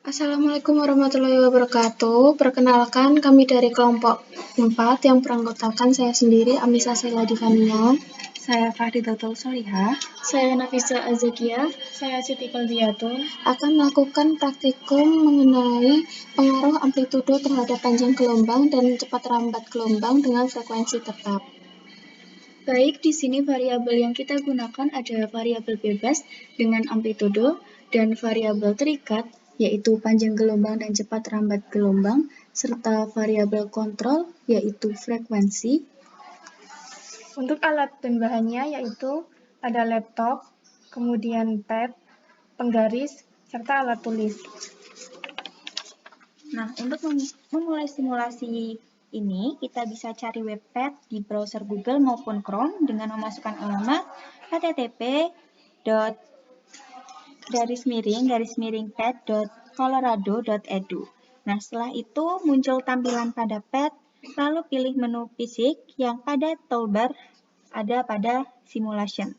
Assalamualaikum warahmatullahi wabarakatuh. Perkenalkan, kami dari kelompok 4 yang beranggotakan saya sendiri, Amisa Sela Divania. Saya Fahridatul Solihah. Saya Nafisa Azakia. Saya Siti Kalbiatul. Akan melakukan praktikum mengenai pengaruh amplitudo terhadap panjang gelombang dan cepat rambat gelombang dengan frekuensi tetap. Baik, di sini variabel yang kita gunakan adalah variabel bebas dengan amplitudo dan variabel terikat, yaitu panjang gelombang dan cepat rambat gelombang, serta variabel kontrol, yaitu frekuensi. Untuk alat dan bahannya yaitu ada laptop, kemudian pad, penggaris, serta alat tulis. Nah, untuk memulai simulasi ini, kita bisa cari webpad di browser Google maupun Chrome dengan memasukkan alamat http://pad.colorado.edu. Nah, setelah itu muncul tampilan pada pad, lalu pilih menu fisik yang pada toolbar ada pada simulation.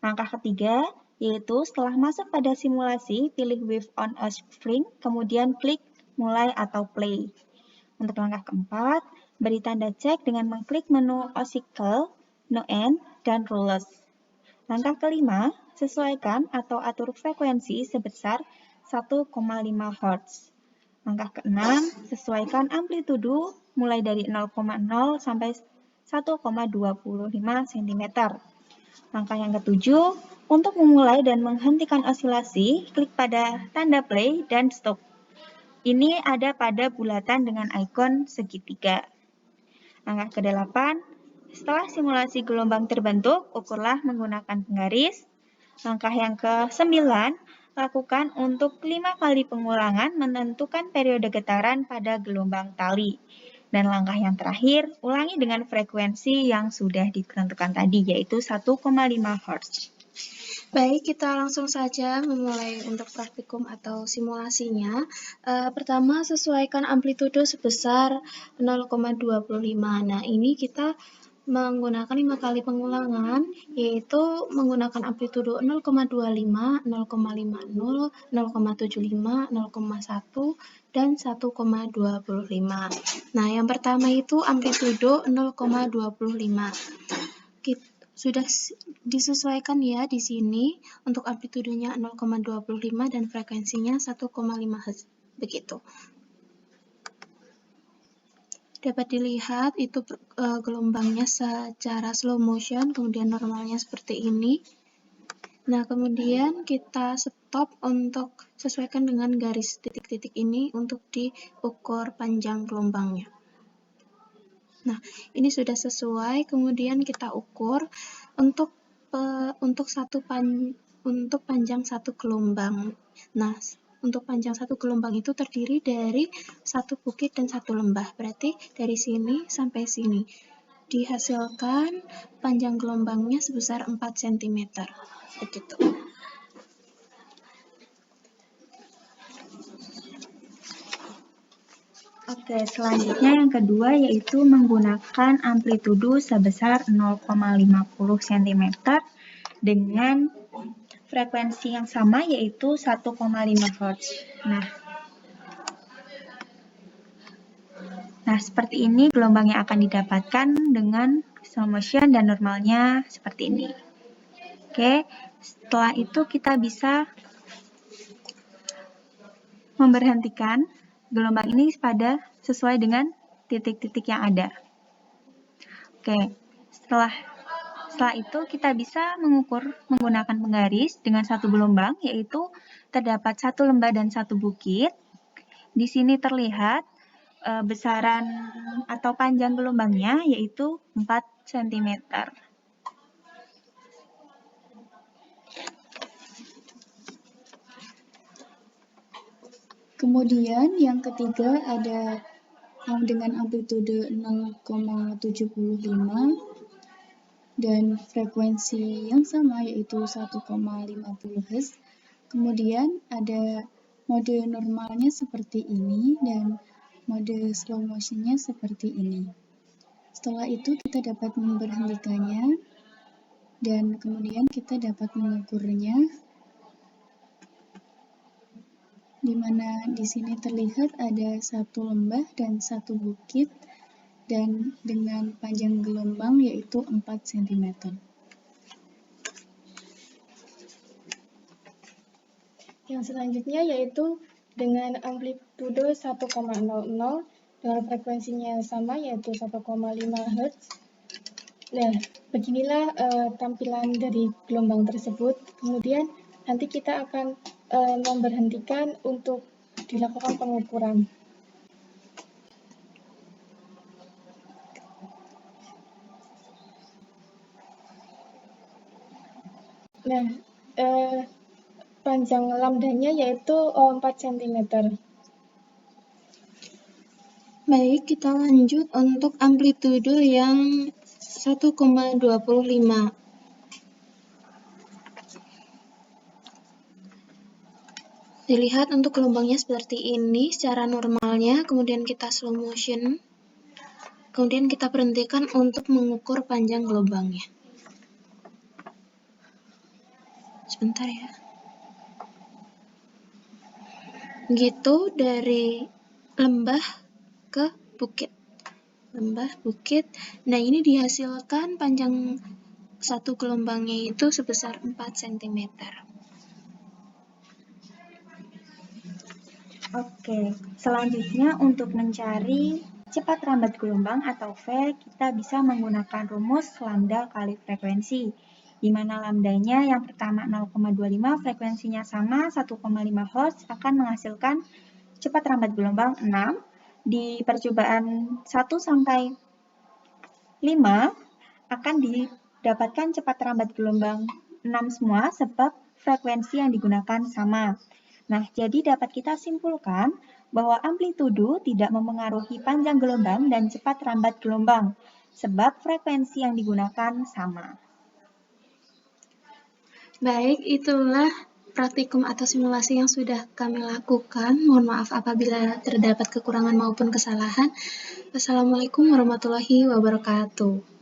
Langkah ketiga, yaitu setelah masuk pada simulasi, pilih wave on a string, kemudian klik mulai atau play. Untuk langkah keempat, beri tanda cek dengan mengklik menu Oscillator, No End, dan Rulers. Langkah kelima, sesuaikan atau atur frekuensi sebesar 1,5 Hz. Langkah keenam, sesuaikan amplitudo mulai dari 0,0 sampai 1,25 cm. Langkah yang ketujuh, untuk memulai dan menghentikan osilasi, klik pada tanda play dan stop. Ini ada pada bulatan dengan ikon segitiga. Langkah ke-8, setelah simulasi gelombang terbentuk, ukurlah menggunakan penggaris. Langkah yang ke-9, lakukan untuk 5 kali pengulangan menentukan periode getaran pada gelombang tali. Dan langkah yang terakhir, ulangi dengan frekuensi yang sudah ditentukan tadi, yaitu 1,5 Hz. Baik, kita langsung saja memulai untuk praktikum atau simulasinya. Pertama, sesuaikan amplitudo sebesar 0,25. Nah, ini kita menggunakan 5 kali pengulangan, yaitu menggunakan amplitudo 0,25, 0,50, 0,75, 0,1, dan 1,25. Nah, yang pertama itu amplitudo 0,25. Sudah disesuaikan ya di sini untuk amplitudonya 0,25 dan frekuensinya 1,5 Hz. Begitu. Dapat dilihat itu gelombangnya secara slow motion, kemudian normalnya seperti ini. Nah, kemudian kita stop untuk sesuaikan dengan garis titik-titik ini untuk diukur panjang gelombangnya. Nah, ini sudah sesuai, kemudian kita ukur untuk panjang satu gelombang. Nah, untuk panjang satu gelombang itu terdiri dari satu bukit dan satu lembah. Berarti dari sini sampai sini. Dihasilkan panjang gelombangnya sebesar 4 cm. Begitu. Oke, selanjutnya yang kedua yaitu menggunakan amplitudo sebesar 0,50 cm dengan frekuensi yang sama yaitu 1,5 Hz. Nah, seperti ini gelombang yang akan didapatkan dengan slow motion dan normalnya seperti ini. Oke, setelah itu kita bisa memberhentikan gelombang ini pada sesuai dengan titik-titik yang ada. Oke, setelah itu kita bisa mengukur menggunakan penggaris dengan satu gelombang, yaitu terdapat satu lembah dan satu bukit. Di sini terlihat besaran atau panjang gelombangnya yaitu 4 cm. Kemudian yang ketiga ada dengan amplitudo 0,75 dan frekuensi yang sama yaitu 1,50 Hz. Kemudian ada mode normalnya seperti ini dan mode slow motionnya seperti ini. Setelah itu kita dapat memberhentikannya dan kemudian kita dapat mengukurnya. di mana di sini terlihat ada satu lembah dan satu bukit, dan dengan panjang gelombang yaitu 4 cm. Yang selanjutnya yaitu dengan amplitudo 1,00 dengan frekuensinya sama yaitu 1,5 Hz. Nah, beginilah tampilan dari gelombang tersebut. Kemudian nanti kita akan memberhentikan untuk dilakukan pengukuran. Nah, panjang lambdanya yaitu 4 cm. Baik, kita lanjut untuk amplitudo yang 1,25. Dilihat untuk gelombangnya seperti ini secara normalnya, kemudian kita slow motion, kemudian kita berhentikan untuk mengukur panjang gelombangnya. Sebentar ya. Gitu dari lembah ke bukit. Lembah, bukit. Nah, ini dihasilkan panjang satu gelombangnya itu sebesar 4 cm. Oke, selanjutnya untuk mencari cepat rambat gelombang atau V, kita bisa menggunakan rumus lambda kali frekuensi, di mana lambdanya yang pertama 0,25, frekuensinya sama 1,5 Hz, akan menghasilkan cepat rambat gelombang 6. Di percobaan 1 sampai 5 akan didapatkan cepat rambat gelombang 6 semua sebab frekuensi yang digunakan sama. Nah, jadi dapat kita simpulkan bahwa amplitudo tidak memengaruhi panjang gelombang dan cepat rambat gelombang, sebab frekuensi yang digunakan sama. Baik, itulah praktikum atau simulasi yang sudah kami lakukan. Mohon maaf apabila terdapat kekurangan maupun kesalahan. Wassalamualaikum warahmatullahi wabarakatuh.